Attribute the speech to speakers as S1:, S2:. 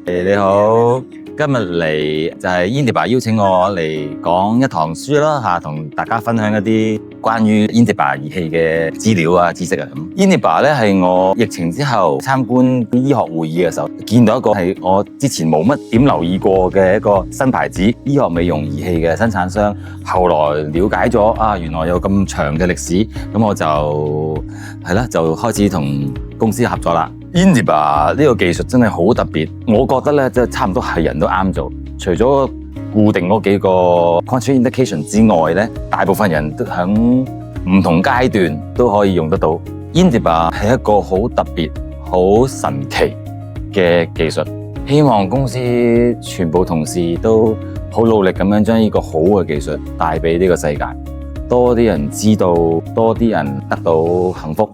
S1: 你好，今日嚟就係 Indiba 邀請我嚟講一堂書啦吓，同大家分享一啲關於 Indiba 儀器嘅資料啊、知識啊。Indiba 咧係我疫情之後參觀醫學會議嘅時候，見到一個係我之前冇乜點留意過嘅一個新牌子醫學美容儀器嘅生產商。後來了解咗啊，原來有咁長嘅歷史，咁我就開始同公司合作啦。Indiba 呢個技術真係好特別，我覺得咧即係差唔多係人都啱做。除咗固定嗰幾個 contraindication 之外咧，大部分人都喺唔同階段都可以用得到。Indiba 係一個好特別、好神奇嘅技術，希望公司全部同事都好努力咁樣將呢個好嘅技術帶俾呢個世界，多啲人知道，多啲人得到幸福。